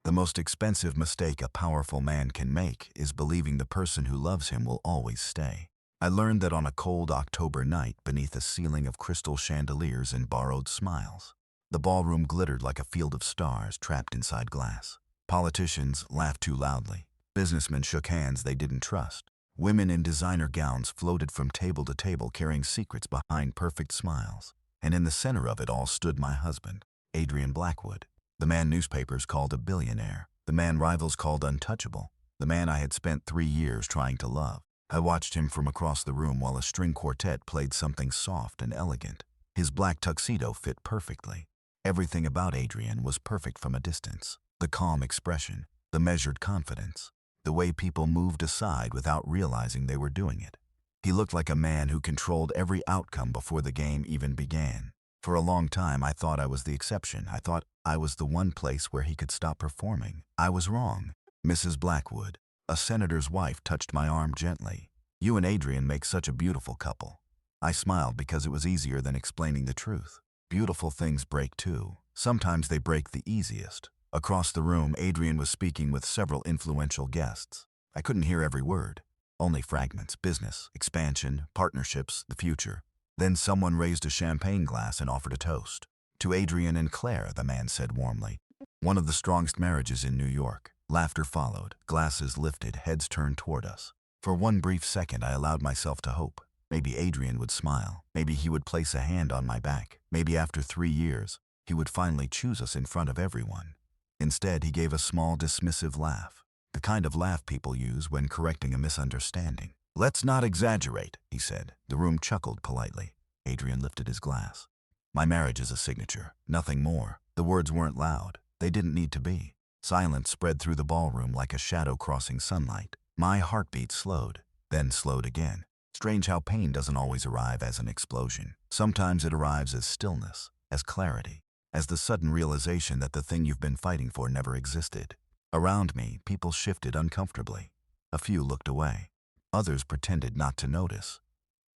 The most expensive mistake a powerful man can make is believing the person who loves him will always stay. I learned that on a cold October night beneath a ceiling of crystal chandeliers and borrowed smiles. The ballroom glittered like a field of stars trapped inside glass. Politicians laughed too loudly. Businessmen shook hands they didn't trust. Women in designer gowns floated from table to table carrying secrets behind perfect smiles. And in the center of it all stood my husband, Adrian Blackwood. The man newspapers called a billionaire. The man rivals called untouchable. The man I had spent 3 years trying to love. I watched him from across the room while a string quartet played something soft and elegant. His black tuxedo fit perfectly. Everything about Adrian was perfect from a distance. The calm expression, the measured confidence, the way people moved aside without realizing they were doing it. He looked like a man who controlled every outcome before the game even began. For a long time, I thought I was the exception. I thought I was the one place where he could stop performing. I was wrong. Mrs. Blackwood, a senator's wife, touched my arm gently. "You and Adrian make such a beautiful couple." I smiled because it was easier than explaining the truth. Beautiful things break too. Sometimes they break the easiest. Across the room, Adrian was speaking with several influential guests. I couldn't hear every word. Only fragments: business, expansion, partnerships, the future. Then someone raised a champagne glass and offered a toast. "To Adrian and Claire," the man said warmly. "One of the strongest marriages in New York." Laughter followed. Glasses lifted, heads turned toward us. For one brief second, I allowed myself to hope. Maybe Adrian would smile. Maybe he would place a hand on my back. Maybe after 3 years, he would finally choose us in front of everyone. Instead, he gave a small, dismissive laugh. The kind of laugh people use when correcting a misunderstanding. "Let's not exaggerate," he said. The room chuckled politely. Adrian lifted his glass. "My marriage is a signature, nothing more." The words weren't loud. They didn't need to be. Silence spread through the ballroom like a shadow crossing sunlight. My heartbeat slowed, then slowed again. Strange how pain doesn't always arrive as an explosion. Sometimes it arrives as stillness, as clarity, as the sudden realization that the thing you've been fighting for never existed. Around me, people shifted uncomfortably. A few looked away. Others pretended not to notice.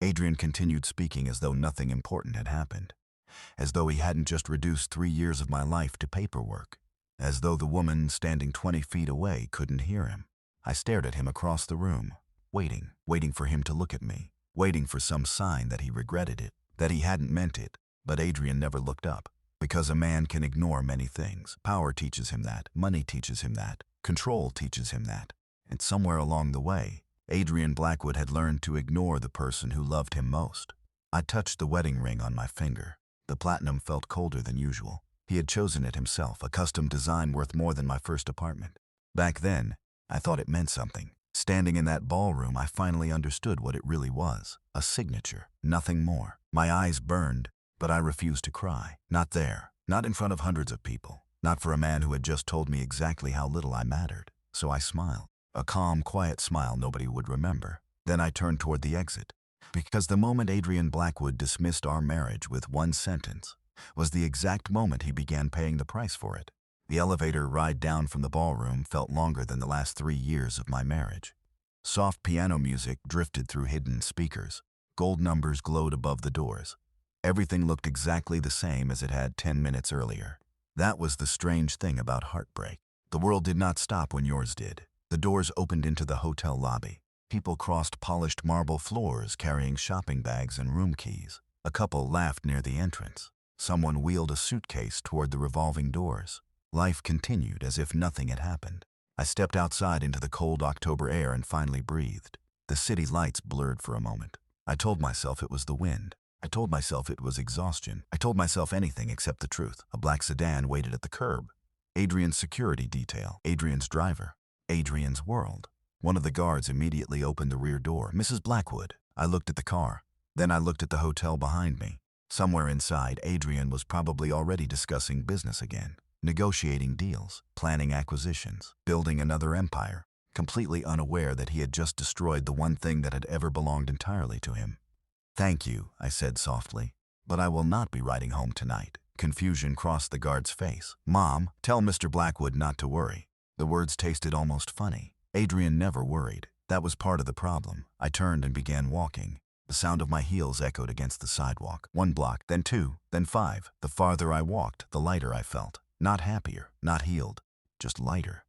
Adrian continued speaking as though nothing important had happened. As though he hadn't just reduced 3 years of my life to paperwork. As though the woman standing 20 feet away couldn't hear him. I stared at him across the room, waiting for him to look at me, waiting for some sign that he regretted it, that he hadn't meant it. But Adrian never looked up. Because a man can ignore many things. Power teaches him that. Money teaches him that. Control teaches him that. And somewhere along the way, Adrian Blackwood had learned to ignore the person who loved him most. I touched the wedding ring on my finger. The platinum felt colder than usual. He had chosen it himself, a custom design worth more than my first apartment. Back then, I thought it meant something. Standing in that ballroom, I finally understood what it really was. A signature, nothing more. My eyes burned, but I refused to cry. Not there, not in front of hundreds of people, not for a man who had just told me exactly how little I mattered. So I smiled. A calm, quiet smile nobody would remember. Then I turned toward the exit. Because the moment Adrian Blackwood dismissed our marriage with one sentence was the exact moment he began paying the price for it. The elevator ride down from the ballroom felt longer than the last 3 years of my marriage. Soft piano music drifted through hidden speakers. Gold numbers glowed above the doors. Everything looked exactly the same as it had 10 minutes earlier. That was the strange thing about heartbreak. The world did not stop when yours did. The doors opened into the hotel lobby. People crossed polished marble floors carrying shopping bags and room keys. A couple laughed near the entrance. Someone wheeled a suitcase toward the revolving doors. Life continued as if nothing had happened. I stepped outside into the cold October air and finally breathed. The city lights blurred for a moment. I told myself it was the wind. I told myself it was exhaustion. I told myself anything except the truth. A black sedan waited at the curb. Adrian's security detail. Adrian's driver. Adrian's world. One of the guards immediately opened the rear door. "Mrs. Blackwood." I looked at the car. Then I looked at the hotel behind me. Somewhere inside, Adrian was probably already discussing business again. Negotiating deals, planning acquisitions, building another empire, completely unaware that he had just destroyed the one thing that had ever belonged entirely to him. "Thank you," I said softly, "but I will not be riding home tonight." Confusion crossed the guard's face. "Mom, tell Mr. Blackwood not to worry." The words tasted almost funny. Adrian never worried. That was part of the problem. I turned and began walking. The sound of my heels echoed against the sidewalk. 1 block, then 2, then 5. The farther I walked, the lighter I felt. Not happier, not healed, just lighter,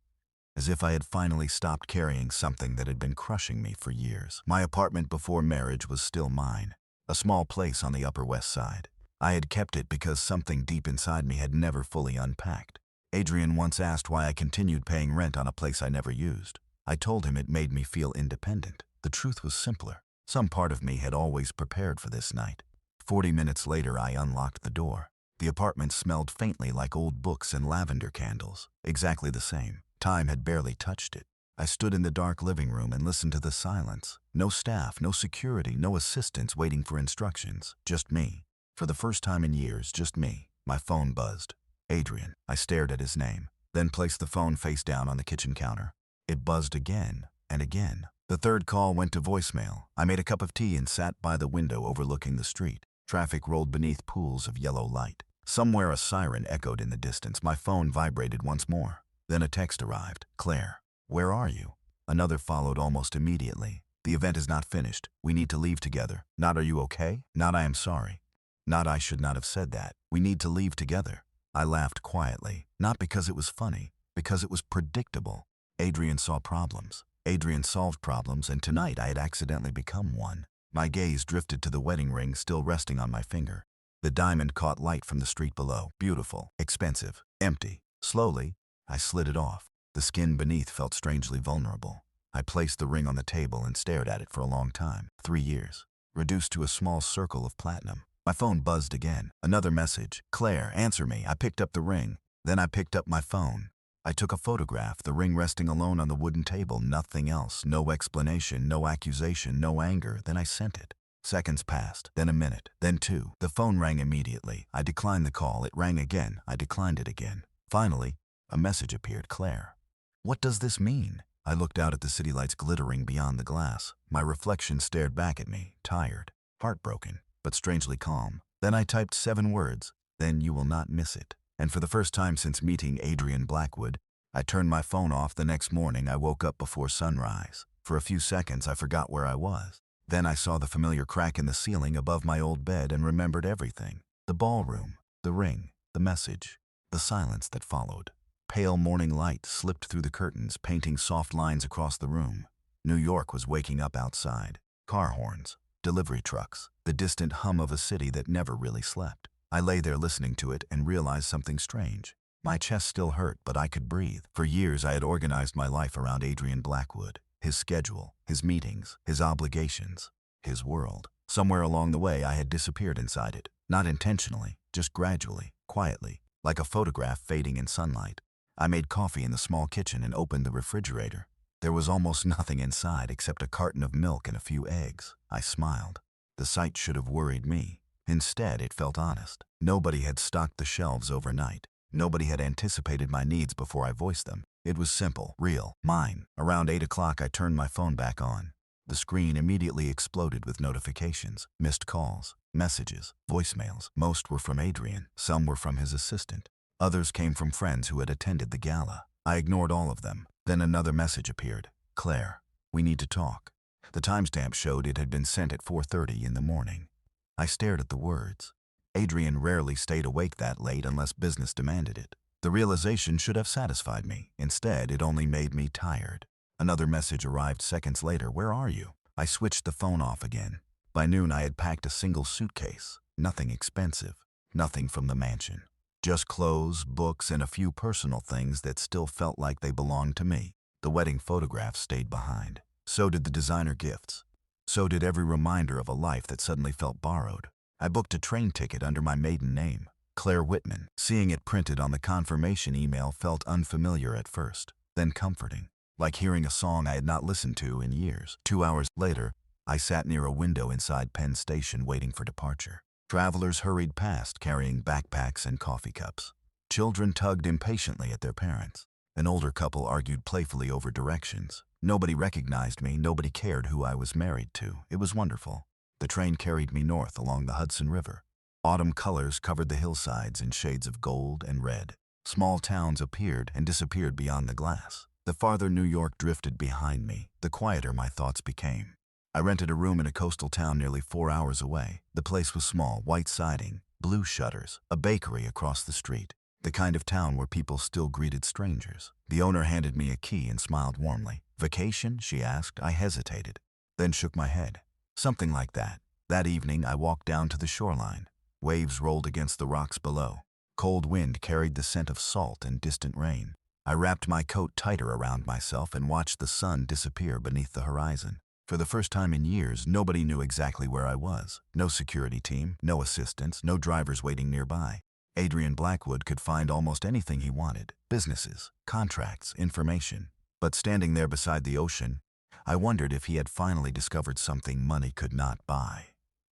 as if I had finally stopped carrying something that had been crushing me for years. My apartment before marriage was still mine, a small place on the Upper West Side. I had kept it because something deep inside me had never fully unpacked. Adrian once asked why I continued paying rent on a place I never used. I told him it made me feel independent. The truth was simpler. Some part of me had always prepared for this night. 40 minutes later, I unlocked the door. The apartment smelled faintly like old books and lavender candles, exactly the same. Time had barely touched it. I stood in the dark living room and listened to the silence. No staff, no security, no assistants waiting for instructions. Just me. For the first time in years, just me. My phone buzzed. Adrian. I stared at his name, then placed the phone face down on the kitchen counter. It buzzed again and again. The third call went to voicemail. I made a cup of tea and sat by the window overlooking the street. Traffic rolled beneath pools of yellow light. Somewhere a siren echoed in the distance. My phone vibrated once more. Then a text arrived. Claire, where are you? Another followed almost immediately. The event is not finished. We need to leave together. Not are you okay? Not I am sorry. Not I should not have said that. We need to leave together. I laughed quietly, not because it was funny, because it was predictable. Adrian saw problems. Adrian solved problems, and tonight I had accidentally become one. My gaze drifted to the wedding ring still resting on my finger. The diamond caught light from the street below. Beautiful, expensive, empty. Slowly, I slid it off. The skin beneath felt strangely vulnerable. I placed the ring on the table and stared at it for a long time. 3 years. Reduced to a small circle of platinum. My phone buzzed again. Another message. Claire, answer me. I picked up the ring. Then I picked up my phone. I took a photograph, the ring resting alone on the wooden table, nothing else, no explanation, no accusation, no anger. Then I sent it. Seconds passed, then a minute, then 2. The phone rang immediately. I declined the call. It rang again. I declined it again. Finally, a message appeared. Claire. What does this mean? I looked out at the city lights glittering beyond the glass. My reflection stared back at me, tired, heartbroken, but strangely calm. Then I typed 7 words. Then you will not miss it. And for the first time since meeting Adrian Blackwood, I turned my phone off. The next morning, I woke up before sunrise. For a few seconds, I forgot where I was. Then I saw the familiar crack in the ceiling above my old bed and remembered everything. The ballroom, the ring, the message, the silence that followed. Pale morning light slipped through the curtains, painting soft lines across the room. New York was waking up outside. Car horns, delivery trucks, the distant hum of a city that never really slept. I lay there listening to it and realized something strange. My chest still hurt, but I could breathe. For years, I had organized my life around Adrian Blackwood, his schedule, his meetings, his obligations, his world. Somewhere along the way, I had disappeared inside it. Not intentionally, just gradually, quietly, like a photograph fading in sunlight. I made coffee in the small kitchen and opened the refrigerator. There was almost nothing inside except a carton of milk and a few eggs. I smiled. The sight should have worried me. Instead, it felt honest. Nobody had stocked the shelves overnight. Nobody had anticipated my needs before I voiced them. It was simple, real, mine. Around 8 o'clock, I turned my phone back on. The screen immediately exploded with notifications, missed calls, messages, voicemails. Most were from Adrian. Some were from his assistant. Others came from friends who had attended the gala. I ignored all of them. Then another message appeared. Claire, we need to talk. The timestamp showed it had been sent at 4:30 in the morning. I stared at the words. Adrian rarely stayed awake that late unless business demanded it. The realization should have satisfied me. Instead, it only made me tired. Another message arrived seconds later. Where are you? I switched the phone off again. By noon, I had packed a single suitcase. Nothing expensive. Nothing from the mansion. Just clothes, books, and a few personal things that still felt like they belonged to me. The wedding photographs stayed behind. So did the designer gifts. So did every reminder of a life that suddenly felt borrowed. I booked a train ticket under my maiden name, Claire Whitman. Seeing it printed on the confirmation email felt unfamiliar at first, then comforting, like hearing a song I had not listened to in years. 2 hours later, I sat near a window inside Penn Station waiting for departure. Travelers hurried past carrying backpacks and coffee cups. Children tugged impatiently at their parents. An older couple argued playfully over directions. Nobody recognized me, nobody cared who I was married to. It was wonderful. The train carried me north along the Hudson River. Autumn colors covered the hillsides in shades of gold and red. Small towns appeared and disappeared beyond the glass. The farther New York drifted behind me, the quieter my thoughts became. I rented a room in a coastal town nearly 4 hours away. The place was small, white siding, blue shutters, a bakery across the street. The kind of town where people still greeted strangers. The owner handed me a key and smiled warmly. "Vacation?" she asked. I hesitated, then shook my head. "Something like that." That evening, I walked down to the shoreline. Waves rolled against the rocks below. Cold wind carried the scent of salt and distant rain. I wrapped my coat tighter around myself and watched the sun disappear beneath the horizon. For the first time in years, nobody knew exactly where I was. No security team, no assistants, no drivers waiting nearby. Adrian Blackwood could find almost anything he wanted: businesses, contracts, information. But standing there beside the ocean, I wondered if he had finally discovered something money could not buy.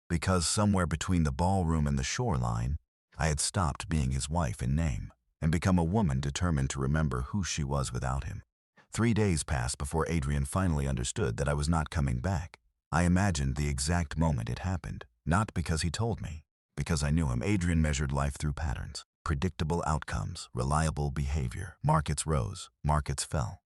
Because somewhere between the ballroom and the shoreline, I had stopped being his wife in name and become a woman determined to remember who she was without him. 3 days passed before Adrian finally understood that I was not coming back. I imagined the exact moment it happened, not because he told me. Because I knew him. Adrian measured life through patterns, predictable outcomes, reliable behavior. Markets rose, markets fell.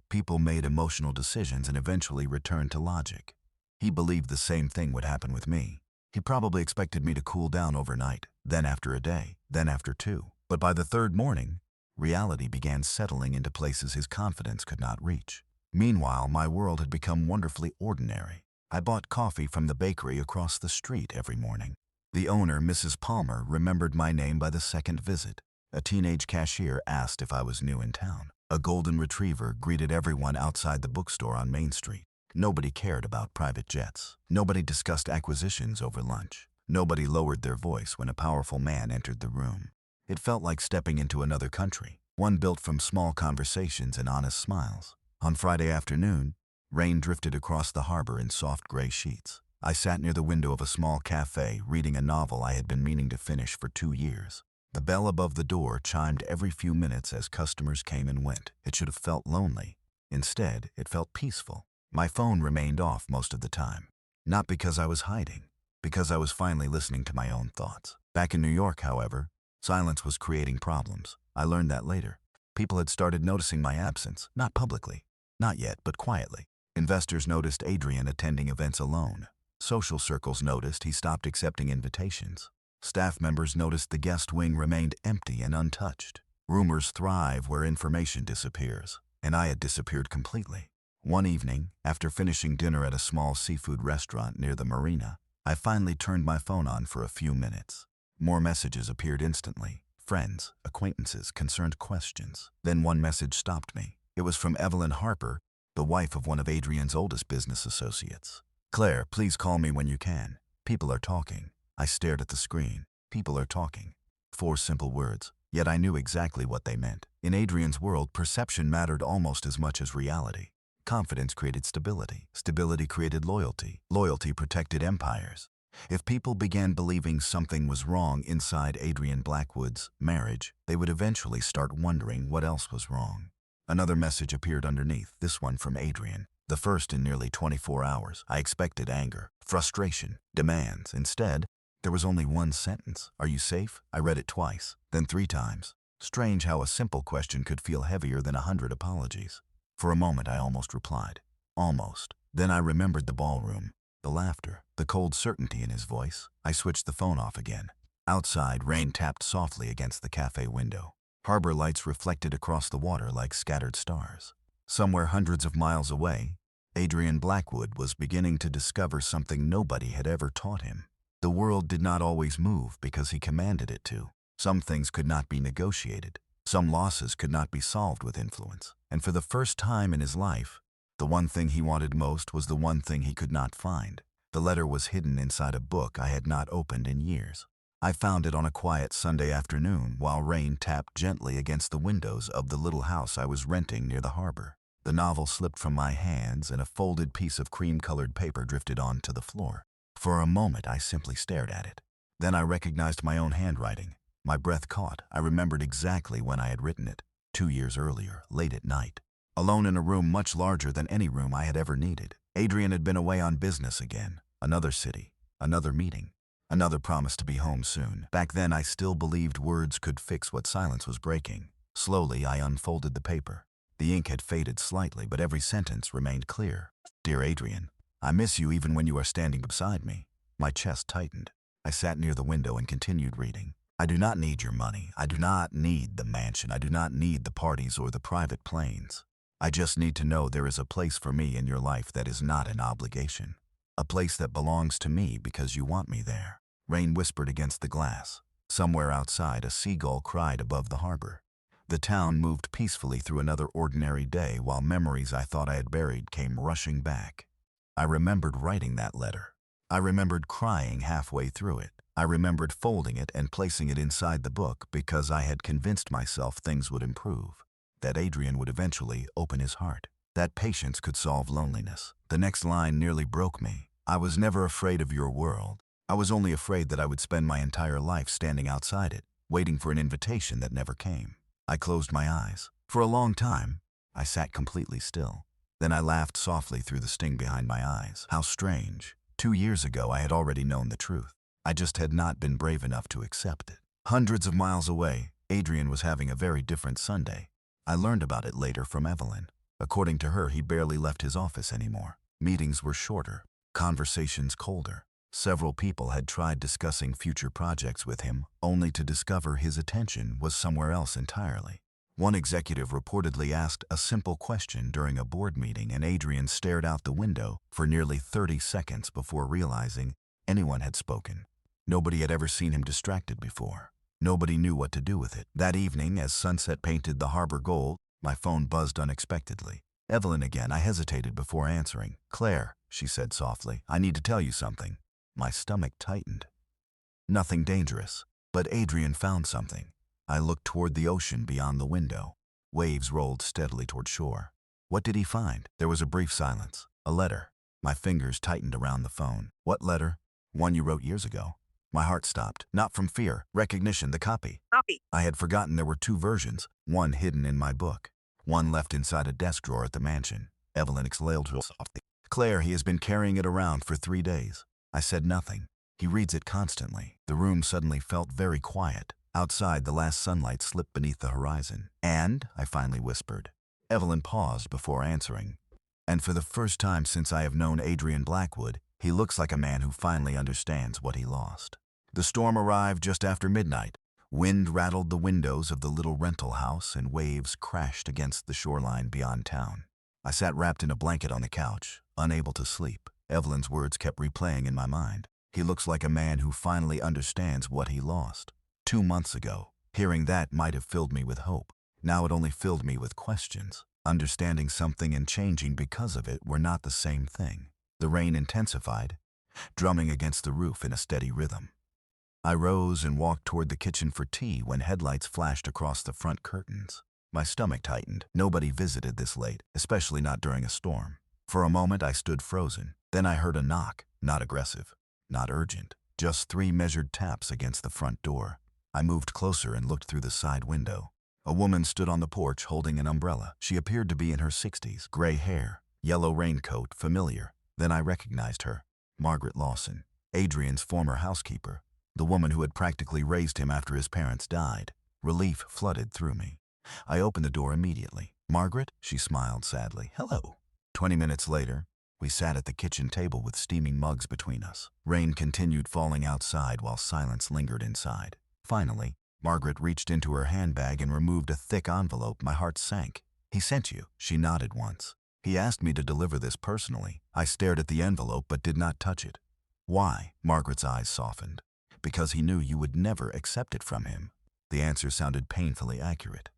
People made emotional decisions and eventually returned to logic. He believed the same thing would happen with me. He probably expected me to cool down overnight, then after a day, then after two. But by the third morning, reality began settling into places his confidence could not reach. Meanwhile, my world had become wonderfully ordinary. I bought coffee from the bakery across the street every morning. The owner, Mrs. Palmer, remembered my name by the second visit. A teenage cashier asked if I was new in town. A golden retriever greeted everyone outside the bookstore on Main Street. Nobody cared about private jets. Nobody discussed acquisitions over lunch. Nobody lowered their voice when a powerful man entered the room. It felt like stepping into another country, one built from small conversations and honest smiles. On Friday afternoon, rain drifted across the harbor in soft gray sheets. I sat near the window of a small cafe, reading a novel I had been meaning to finish for 2 years. The bell above the door chimed every few minutes as customers came and went. It should have felt lonely. Instead, it felt peaceful. My phone remained off most of the time. Not because I was hiding, because I was finally listening to my own thoughts. Back in New York, however, silence was creating problems. I learned that later. People had started noticing my absence, not publicly, not yet, but quietly. Investors noticed Adrian attending events alone. Social circles noticed he stopped accepting invitations. Staff members noticed the guest wing remained empty and untouched. Rumors thrive where information disappears, and I had disappeared completely. One evening, after finishing dinner at a small seafood restaurant near the marina, I finally turned my phone on for a few minutes. More messages appeared instantly. Friends, acquaintances, concerned questions. Then one message stopped me. It was from Evelyn Harper, the wife of one of Adrian's oldest business associates. "Claire, please call me when you can. People are talking." I stared at the screen. People are talking. 4 simple words, yet I knew exactly what they meant. In Adrian's world, perception mattered almost as much as reality. Confidence created stability. Stability created loyalty. Loyalty protected empires. If people began believing something was wrong inside Adrian Blackwood's marriage, they would eventually start wondering what else was wrong. Another message appeared underneath, this one from Adrian. The first in nearly 24 hours. I expected anger, frustration, demands. Instead, there was only one sentence. "Are you safe?" I read it twice, then 3 times. Strange how a simple question could feel heavier than 100 apologies. For a moment, I almost replied. Almost. Then I remembered the ballroom, the laughter, the cold certainty in his voice. I switched the phone off again. Outside, rain tapped softly against the cafe window. Harbor lights reflected across the water like scattered stars. Somewhere hundreds of miles away, Adrian Blackwood was beginning to discover something nobody had ever taught him. The world did not always move because he commanded it to. Some things could not be negotiated. Some losses could not be solved with influence. And for the first time in his life, the one thing he wanted most was the one thing he could not find. The letter was hidden inside a book I had not opened in years. I found it on a quiet Sunday afternoon while rain tapped gently against the windows of the little house I was renting near the harbor. The novel slipped from my hands and a folded piece of cream-colored paper drifted onto the floor. For a moment, I simply stared at it. Then I recognized my own handwriting. My breath caught. I remembered exactly when I had written it. 2 years earlier, late at night. Alone in a room much larger than any room I had ever needed. Adrian had been away on business again. Another city. Another meeting. Another promise to be home soon. Back then, I still believed words could fix what silence was breaking. Slowly, I unfolded the paper. The ink had faded slightly, but every sentence remained clear. "Dear Adrian, I miss you even when you are standing beside me." My chest tightened. I sat near the window and continued reading. I do not need your money. I do not need the mansion. I do not need the parties or the private planes. I just need to know there is a place for me in your life that is not an obligation. A place that belongs to me because you want me there. Rain whispered against the glass. Somewhere outside, a seagull cried above the harbor. The town moved peacefully through another ordinary day while memories I thought I had buried came rushing back. I remembered writing that letter. I remembered crying halfway through it. I remembered folding it and placing it inside the book because I had convinced myself things would improve, that Adrian would eventually open his heart, that patience could solve loneliness. The next line nearly broke me. I was never afraid of your world. I was only afraid that I would spend my entire life standing outside it, waiting for an invitation that never came. I closed my eyes. For a long time, I sat completely still. Then I laughed softly through the sting behind my eyes. How strange. 2 years ago, I had already known the truth. I just had not been brave enough to accept it. Hundreds of miles away, Adrian was having a very different Sunday. I learned about it later from Evelyn. According to her, he barely left his office anymore. Meetings were shorter, conversations colder. Several people had tried discussing future projects with him, only to discover his attention was somewhere else entirely. One executive reportedly asked a simple question during a board meeting, and Adrian stared out the window for nearly 30 seconds before realizing anyone had spoken. Nobody had ever seen him distracted before. Nobody knew what to do with it. That evening, as sunset painted the harbor gold, my phone buzzed unexpectedly. Evelyn again. I hesitated before answering. "Claire," she said softly, "I need to tell you something." My stomach tightened. Nothing dangerous, but Adrian found something. I looked toward the ocean beyond the window. Waves rolled steadily toward shore. What did he find? There was a brief silence. A letter. My fingers tightened around the phone. What letter? One you wrote years ago. My heart stopped. Not from fear. Recognition. The copy. I had forgotten there were 2 versions, one hidden in my book, one left inside a desk drawer at the mansion. Evelyn exhaled softly. "Claire, he has been carrying it around for 3 days. I said nothing. He reads it constantly. The room suddenly felt very quiet. Outside, the last sunlight slipped beneath the horizon. "And?" I finally whispered. Evelyn paused before answering. "And for the first time since I have known Adrian Blackwood, he looks like a man who finally understands what he lost." The storm arrived just after midnight. Wind rattled the windows of the little rental house and waves crashed against the shoreline beyond town. I sat wrapped in a blanket on the couch, unable to sleep. Evelyn's words kept replaying in my mind. He looks like a man who finally understands what he lost. 2 months ago, hearing that might have filled me with hope. Now it only filled me with questions. Understanding something and changing because of it were not the same thing. The rain intensified, drumming against the roof in a steady rhythm. I rose and walked toward the kitchen for tea when headlights flashed across the front curtains. My stomach tightened. Nobody visited this late, especially not during a storm. For a moment I stood frozen. Then I heard a knock, not aggressive, not urgent, just 3 measured taps against the front door. I moved closer and looked through the side window. A woman stood on the porch holding an umbrella. She appeared to be in her 60s, gray hair, yellow raincoat, familiar. Then I recognized her. Margaret Lawson, Adrian's former housekeeper, the woman who had practically raised him after his parents died. Relief flooded through me. I opened the door immediately. "Margaret?" She smiled sadly. "Hello." 20 minutes later, we sat at the kitchen table with steaming mugs between us. Rain continued falling outside while silence lingered inside. Finally, Margaret reached into her handbag and removed a thick envelope. My heart sank. "He sent you." She nodded once. "He asked me to deliver this personally." I stared at the envelope but did not touch it. "Why?" Margaret's eyes softened. "Because he knew you would never accept it from him." The answer sounded painfully accurate.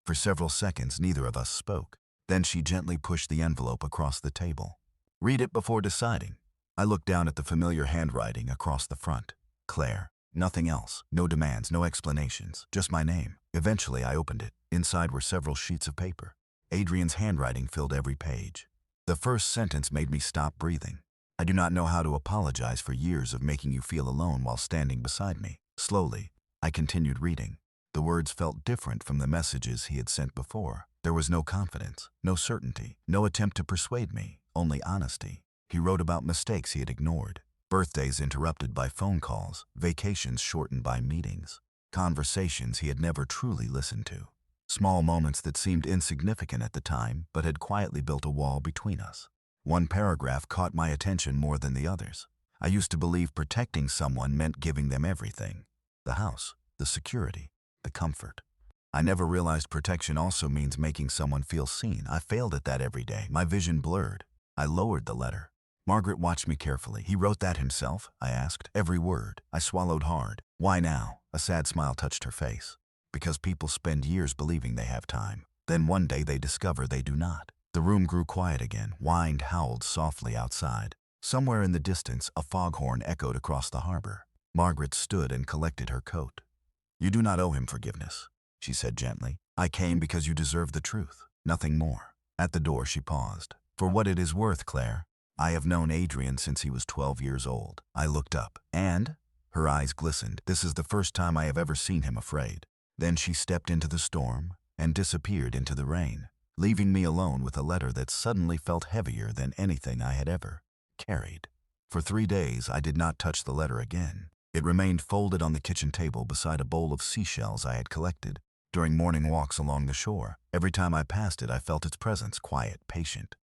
For several seconds, neither of us spoke. Then she gently pushed the envelope across the table. "Read it before deciding." I looked down at the familiar handwriting across the front. "Claire." Nothing else. No demands, no explanations. Just my name. Eventually, I opened it. Inside were several sheets of paper. Adrian's handwriting filled every page. The first sentence made me stop breathing. "I do not know how to apologize for years of making you feel alone while standing beside me." Slowly, I continued reading. The words felt different from the messages he had sent before. There was no confidence, no certainty, no attempt to persuade me, only honesty. He wrote about mistakes he had ignored, birthdays interrupted by phone calls, vacations shortened by meetings, conversations he had never truly listened to. Small moments that seemed insignificant at the time but had quietly built a wall between us. One paragraph caught my attention more than the others. I used to believe protecting someone meant giving them everything. The house, the security, the comfort. I never realized protection also means making someone feel seen. I failed at that every day, my vision blurred. I lowered the letter. Margaret watched me carefully. "He wrote that himself?" I asked. "Every word." I swallowed hard. "Why now?" A sad smile touched her face. "Because people spend years believing they have time. Then one day they discover they do not." The room grew quiet again. Wind howled softly outside. Somewhere in the distance, a foghorn echoed across the harbor. Margaret stood and collected her coat. "You do not owe him forgiveness," she said gently. "I came because you deserve the truth, nothing more." At the door she paused. "For what it is worth, Claire, I have known Adrian since he was 12 years old." I looked up, and her eyes glistened. "This is the first time I have ever seen him afraid." Then she stepped into the storm and disappeared into the rain, leaving me alone with a letter that suddenly felt heavier than anything I had ever carried. For 3 days, I did not touch the letter again. It remained folded on the kitchen table beside a bowl of seashells I had collected during morning walks along the shore. Every time I passed it, I felt its presence, quiet, patient,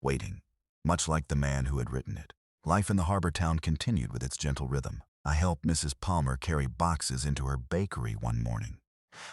waiting, much like the man who had written it. Life in the harbor town continued with its gentle rhythm. I helped Mrs. Palmer carry boxes into her bakery one morning.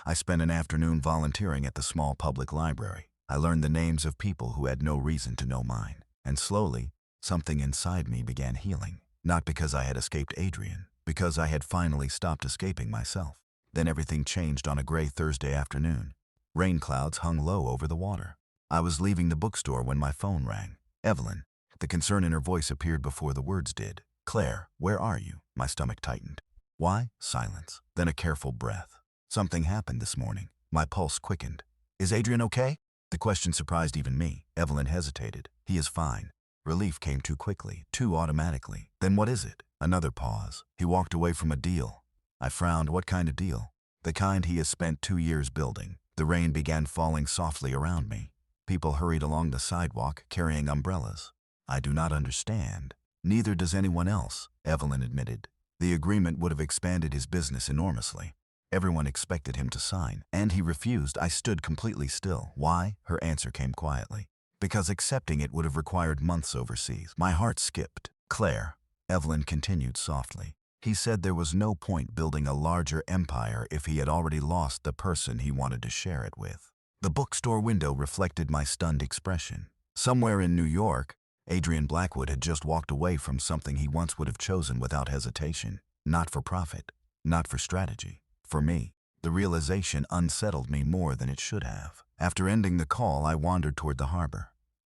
I spent an afternoon volunteering at the small public library. I learned the names of people who had no reason to know mine. And slowly, something inside me began healing. Not because I had escaped Adrian, because I had finally stopped escaping myself. Then everything changed on a gray Thursday afternoon. Rain clouds hung low over the water. I was leaving the bookstore when my phone rang. Evelyn. The concern in her voice appeared before the words did. "Claire, where are you?" My stomach tightened. "Why?" Silence. Then a careful breath. "Something happened this morning." My pulse quickened. "Is Adrian okay?" The question surprised even me. Evelyn hesitated. "He is fine." Relief came too quickly, too automatically. "Then what is it?" Another pause. "He walked away from a deal." I frowned. "What kind of deal?" "The kind he has spent 2 years building." The rain began falling softly around me. People hurried along the sidewalk, carrying umbrellas. "I do not understand." "Neither does anyone else," Evelyn admitted. "The agreement would have expanded his business enormously. Everyone expected him to sign, and he refused." I stood completely still. "Why?" Her answer came quietly. "Because accepting it would have required months overseas." My heart skipped. "Claire," Evelyn continued softly, "he said there was no point building a larger empire if he had already lost the person he wanted to share it with." The bookstore window reflected my stunned expression. Somewhere in New York, Adrian Blackwood had just walked away from something he once would have chosen without hesitation. Not for profit, not for strategy. For me. The realization unsettled me more than it should have. After ending the call, I wandered toward the harbor.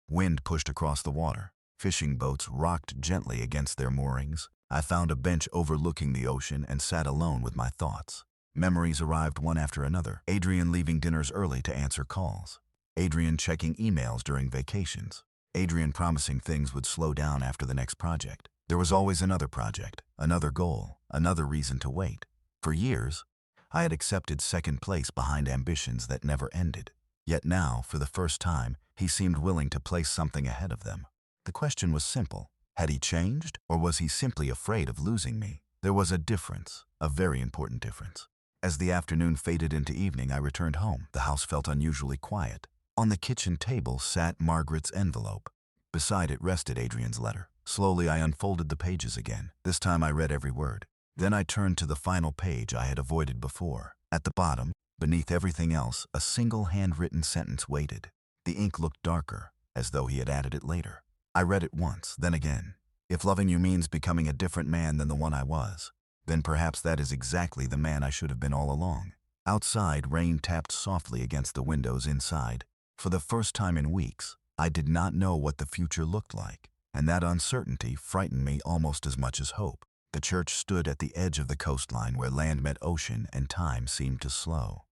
Wind pushed across the water. Fishing boats rocked gently against their moorings. I found a bench overlooking the ocean and sat alone with my thoughts. Memories arrived one after another. Adrian leaving dinners early to answer calls. Adrian checking emails during vacations. Adrian promising things would slow down after the next project. There was always another project, another goal, another reason to wait. For years, I had accepted second place behind ambitions that never ended. Yet now, for the first time, he seemed willing to place something ahead of them. The question was simple. Had he changed, or was he simply afraid of losing me? There was a difference, a very important difference. As the afternoon faded into evening, I returned home. The house felt unusually quiet. On the kitchen table sat Margaret's envelope. Beside it rested Adrian's letter. Slowly, I unfolded the pages again. This time I read every word. Then I turned to the final page I had avoided before. At the bottom, beneath everything else, a single handwritten sentence waited. The ink looked darker, as though he had added it later. I read it once, then again. "If loving you means becoming a different man than the one I was, then perhaps that is exactly the man I should have been all along." Outside, rain tapped softly against the windows inside. For the first time in weeks, I did not know what the future looked like, and that uncertainty frightened me almost as much as hope. The church stood at the edge of the coastline where land met ocean and time seemed to slow.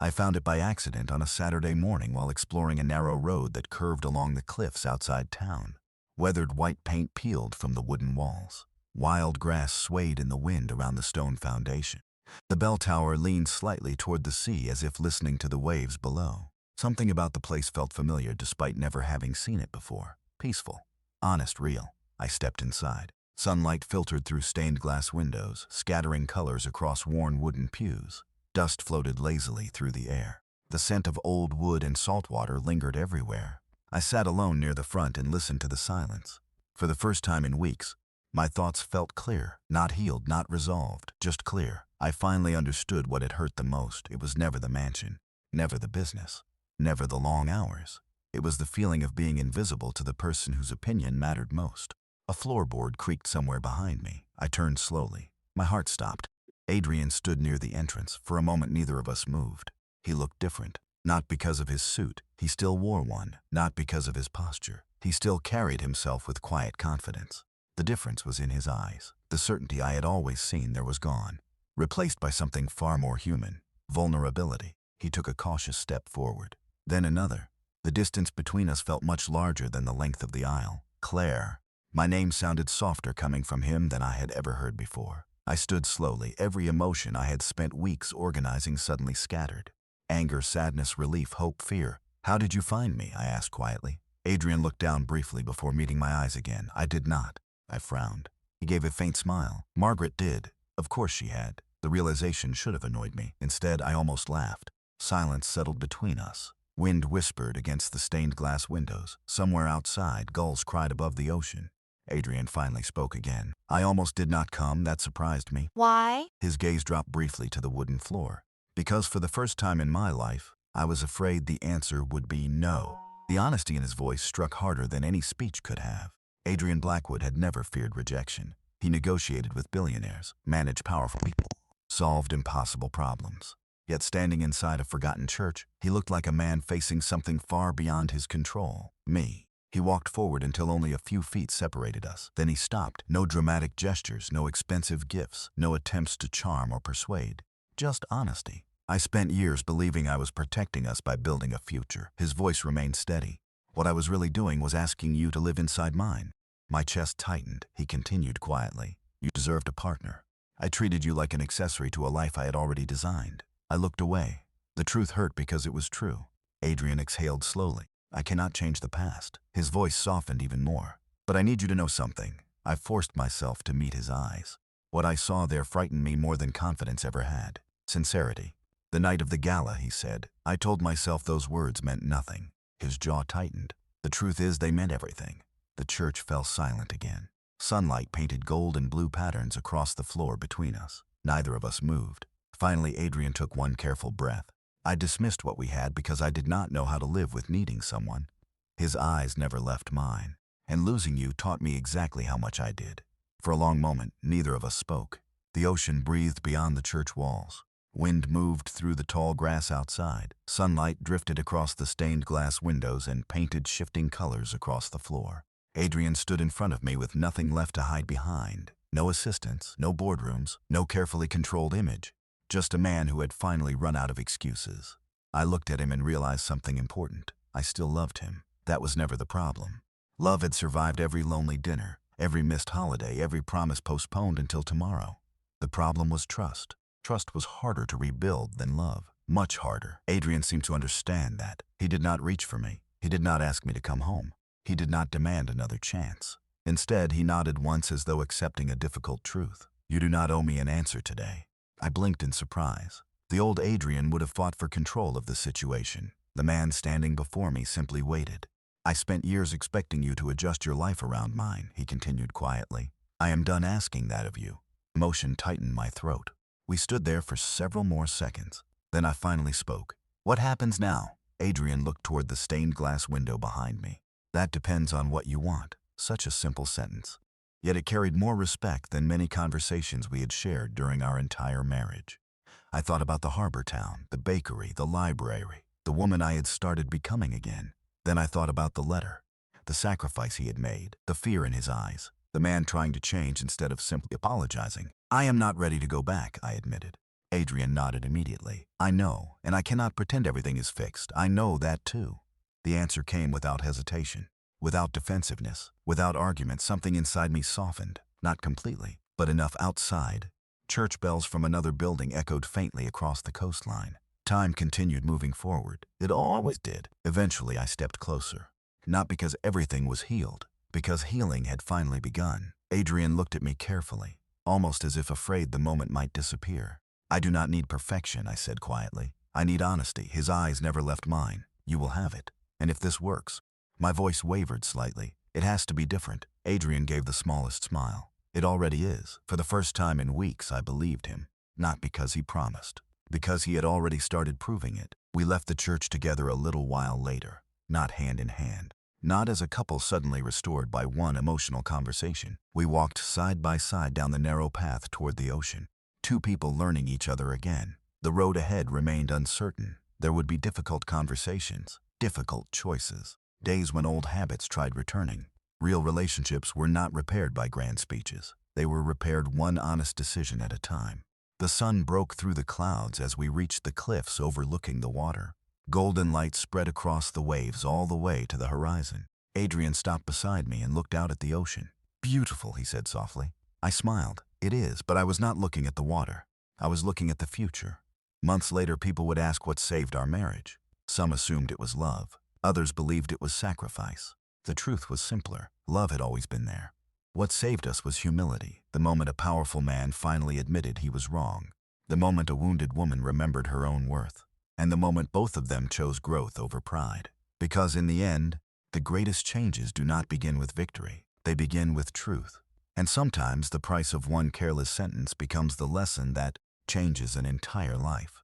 I found it by accident on a Saturday morning while exploring a narrow road that curved along the cliffs outside town. Weathered white paint peeled from the wooden walls. Wild grass swayed in the wind around the stone foundation. The bell tower leaned slightly toward the sea as if listening to the waves below. Something about the place felt familiar despite never having seen it before. Peaceful, honest, real. I stepped inside. Sunlight filtered through stained glass windows, scattering colors across worn wooden pews. Dust floated lazily through the air. The scent of old wood and salt water lingered everywhere. I sat alone near the front and listened to the silence. For the first time in weeks, my thoughts felt clear, not healed, not resolved, just clear. I finally understood what had hurt the most. It was never the mansion, never the business, never the long hours. It was the feeling of being invisible to the person whose opinion mattered most. A floorboard creaked somewhere behind me. I turned slowly. My heart stopped. Adrian stood near the entrance. For a moment, neither of us moved. He looked different. Not because of his suit. He still wore one. Not because of his posture. He still carried himself with quiet confidence. The difference was in his eyes. The certainty I had always seen there was gone, replaced by something far more human, vulnerability. He took a cautious step forward, then another. The distance between us felt much larger than the length of the aisle. Claire. My name sounded softer coming from him than I had ever heard before. I stood slowly, every emotion I had spent weeks organizing suddenly scattered. Anger, sadness, relief, hope, fear. How did you find me? I asked quietly. Adrian looked down briefly before meeting my eyes again. I did not. I frowned. He gave a faint smile. Margaret did. Of course she had. The realization should have annoyed me. Instead, I almost laughed. Silence settled between us. Wind whispered against the stained glass windows. Somewhere outside, gulls cried above the ocean. Adrian finally spoke again. I almost did not come. That surprised me. Why? His gaze dropped briefly to the wooden floor. Because for the first time in my life, I was afraid the answer would be no. The honesty in his voice struck harder than any speech could have. Adrian Blackwood had never feared rejection. He negotiated with billionaires, managed powerful people, solved impossible problems. Yet standing inside a forgotten church, he looked like a man facing something far beyond his control. Me. He walked forward until only a few feet separated us. Then he stopped. No dramatic gestures, no expensive gifts, no attempts to charm or persuade. Just honesty. I spent years believing I was protecting us by building a future. His voice remained steady. What I was really doing was asking you to live inside mine. My chest tightened. He continued quietly. You deserved a partner. I treated you like an accessory to a life I had already designed. I looked away. The truth hurt because it was true. Adrian exhaled slowly. I cannot change the past. His voice softened even more. But I need you to know something. I forced myself to meet his eyes. What I saw there frightened me more than confidence ever had. Sincerity. The night of the gala, he said. I told myself those words meant nothing. His jaw tightened. The truth is, they meant everything. The church fell silent again. Sunlight painted gold and blue patterns across the floor between us. Neither of us moved. Finally, Adrian took one careful breath. I dismissed what we had because I did not know how to live with needing someone. His eyes never left mine, and losing you taught me exactly how much I did. For a long moment, neither of us spoke. The ocean breathed beyond the church walls. Wind moved through the tall grass outside. Sunlight drifted across the stained glass windows and painted shifting colors across the floor. Adrian stood in front of me with nothing left to hide behind. No assistants, no boardrooms, no carefully controlled image. Just a man who had finally run out of excuses. I looked at him and realized something important. I still loved him. That was never the problem. Love had survived every lonely dinner, every missed holiday, every promise postponed until tomorrow. The problem was trust. Trust was harder to rebuild than love. Much harder. Adrian seemed to understand that. He did not reach for me. He did not ask me to come home. He did not demand another chance. Instead, he nodded once as though accepting a difficult truth. You do not owe me an answer today. I blinked in surprise. The old Adrian would have fought for control of the situation. The man standing before me simply waited. I spent years expecting you to adjust your life around mine, he continued quietly. I am done asking that of you. Emotion tightened my throat. We stood there for several more seconds. Then I finally spoke. What happens now? Adrian looked toward the stained glass window behind me. That depends on what you want. Such a simple sentence. Yet it carried more respect than many conversations we had shared during our entire marriage. I thought about the harbor town, the bakery, the library, the woman I had started becoming again. Then I thought about the letter, the sacrifice he had made, the fear in his eyes, the man trying to change instead of simply apologizing. I am not ready to go back, I admitted. Adrian nodded immediately. I know, and I cannot pretend everything is fixed. I know that too. The answer came without hesitation. Without defensiveness, without argument, something inside me softened, not completely, but enough outside. Church bells from another building echoed faintly across the coastline. Time continued moving forward. It always did. Eventually, I stepped closer. Not because everything was healed, because healing had finally begun. Adrian looked at me carefully, almost as if afraid the moment might disappear. I do not need perfection, I said quietly. I need honesty. His eyes never left mine. You will have it. And if this works, my voice wavered slightly. It has to be different. Adrian gave the smallest smile. It already is. For the first time in weeks, I believed him. Not because he promised, because he had already started proving it. We left the church together a little while later, not hand in hand. Not as a couple suddenly restored by one emotional conversation. We walked side by side down the narrow path toward the ocean. Two people learning each other again. The road ahead remained uncertain. There would be difficult conversations, difficult choices, days when old habits tried returning. Real relationships were not repaired by grand speeches. They were repaired one honest decision at a time. The sun broke through the clouds as we reached the cliffs overlooking the water. Golden light spread across the waves all the way to the horizon. Adrian stopped beside me and looked out at the ocean. "Beautiful," he said softly. I smiled. "It is, but I was not looking at the water. I was looking at the future." Months later, people would ask what saved our marriage. Some assumed it was love. Others believed it was sacrifice. The truth was simpler. Love had always been there. What saved us was humility, the moment a powerful man finally admitted he was wrong, the moment a wounded woman remembered her own worth, and the moment both of them chose growth over pride. Because in the end, the greatest changes do not begin with victory. They begin with truth. And sometimes the price of one careless sentence becomes the lesson that changes an entire life.